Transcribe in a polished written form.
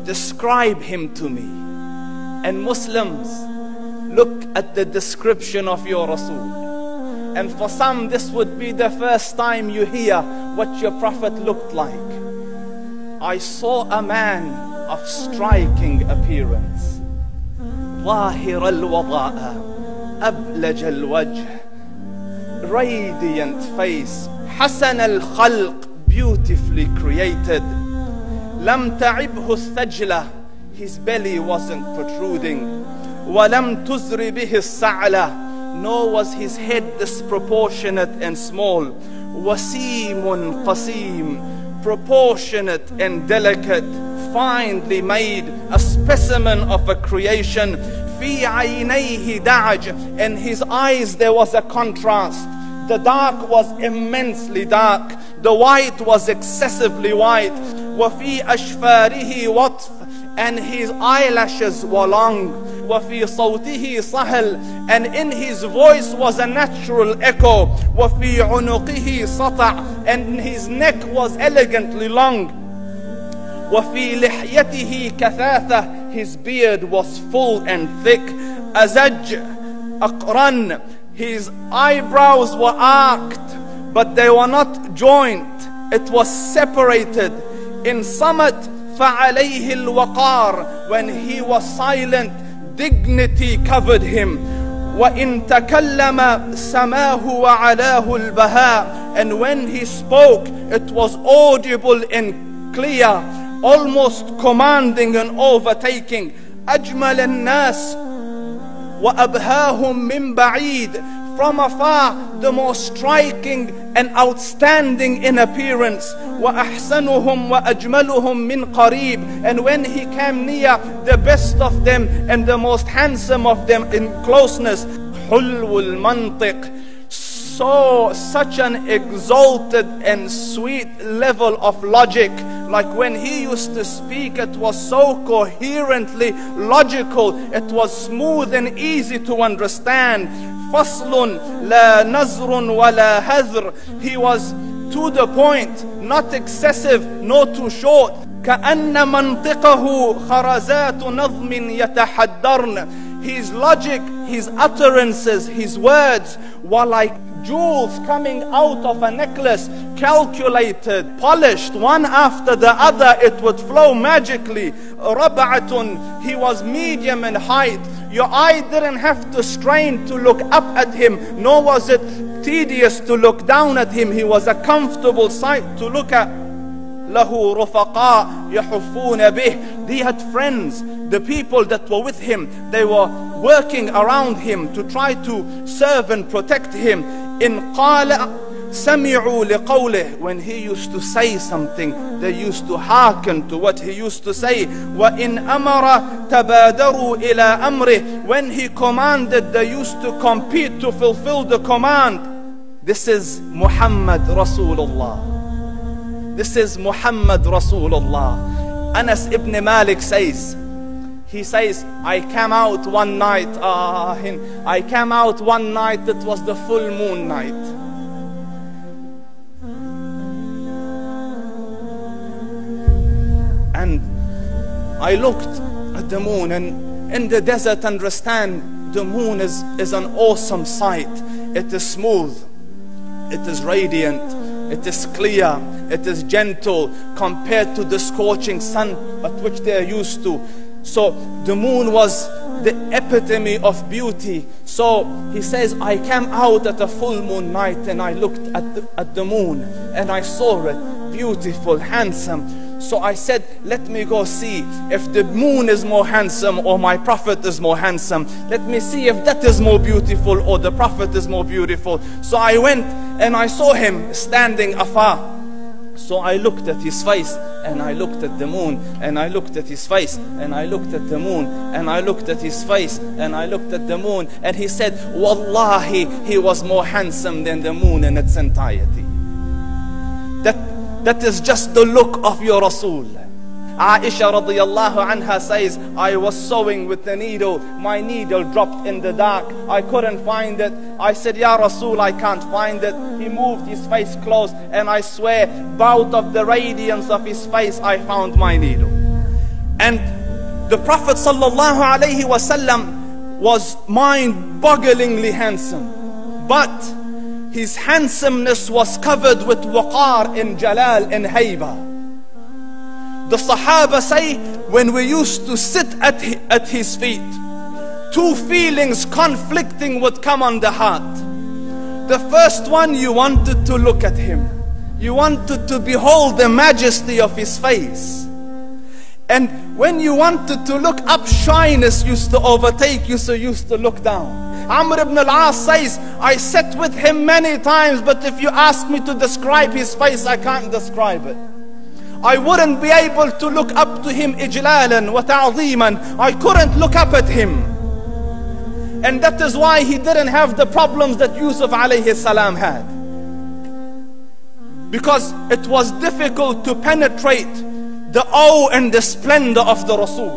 describe him to me. And Muslims, look at the description of your Rasul. And for some, this would be the first time you hear what your Prophet looked like. I saw a man of striking appearance. ظاهر الوضاء أبلج الوجه, radiant face, حسن الخلق, beautifully created. لم تعبه الثجلة, his belly wasn't protruding. ولم تزر به السعلة, nor was his head disproportionate and small. وسيم قسيم, proportionate and delicate, finely made, a specimen of a creation. في عينيه دعج, in his eyes there was a contrast. The dark was immensely dark, the white was excessively white. وفي أشفاره وطف, and his eyelashes were long. وفي صوته صهل, and in his voice was a natural echo. وفي عنقه سطع, and his neck was elegantly long. وفي لحيته كثاثة, his beard was full and thick. أزج أقرن, his eyebrows were arched, but they were not joined. It was separated. In Samat فعليه الوقار, when he was silent, dignity covered him. وإن تكلم سماه وعلاه البهاء, and when he spoke, it was audible and clear, almost commanding and overtaking. أجمل الناس وأبهاهم من بعيد, from afar the most striking and outstanding in appearance. وأحسنهم وأجملهم من قريب, and when he came near, the best of them and the most handsome of them in closeness. حلو المنطق, such an exalted and sweet level of logic. Like when he used to speak, it was so coherently logical, it was smooth and easy to understand. فصل لا نزر ولا هذر, he was to the point, not excessive nor too short. كأن منطقه خرزات نظم يتحدرن, his logic, his utterances, his words were like jewels coming out of a necklace, calculated, polished, one after the other, it would flow magically. ربعة, he was medium in height. Your eye didn't have to strain to look up at him, nor was it tedious to look down at him. He was a comfortable sight to look at. له رفقاء يحفون به, he had friends, the people that were with him, they were working around him to try to serve and protect him. إن قال سمعوا لقوله, when he used to say something, they used to hearken to what he used to say. وإن أمر تبادروا إلى أمره, when he commanded, they used to compete to fulfill the command. This is Muhammad Rasulullah. This is Muhammad Rasulullah. Anas ibn Malik says, he says, I came out one night, it was the full moon night. And I looked at the moon, and in the desert, understand, the moon is an awesome sight. It is smooth, it is radiant, it is clear, it is gentle compared to the scorching sun at which they are used to. So the moon was the epitome of beauty. So he says, I came out at a full moon night and I looked at the moon and I saw it, beautiful, handsome. So I said, let me go see if the moon is more handsome or my Prophet is more handsome. Let me see if that is more beautiful or the Prophet is more beautiful. So I went and I saw him standing afar. So I looked at his face and I looked at the moon and I looked at his face and I looked at the moon and I looked at his face and I looked at the moon, and he said, Wallahi, he was more handsome than the moon in its entirety. That is just the look of your Rasul. Aisha radiyallahu anha says, I was sewing with the needle. My needle dropped in the dark. I couldn't find it. I said, Ya Rasul, I can't find it. He moved his face close, and I swear, out of the radiance of his face, I found my needle. And the Prophet sallallahu alaihi wasallam was mind-bogglingly handsome, but his handsomeness was covered with waqar and jalal and hayba. The Sahaba say, when we used to sit at his feet, two feelings conflicting would come on the heart. The first one, you wanted to look at him. You wanted to behold the majesty of his face. And when you wanted to look up, shyness used to overtake you, so you used to look down. Amr ibn al-As says, I sat with him many times, but if you ask me to describe his face, I can't describe it. I wouldn't be able to look up to him ijlalan wa ta'ziman. I couldn't look up at him. And that is why he didn't have the problems that Yusuf alayhi salam had. Because it was difficult to penetrate the awe and the splendor of the Rasul.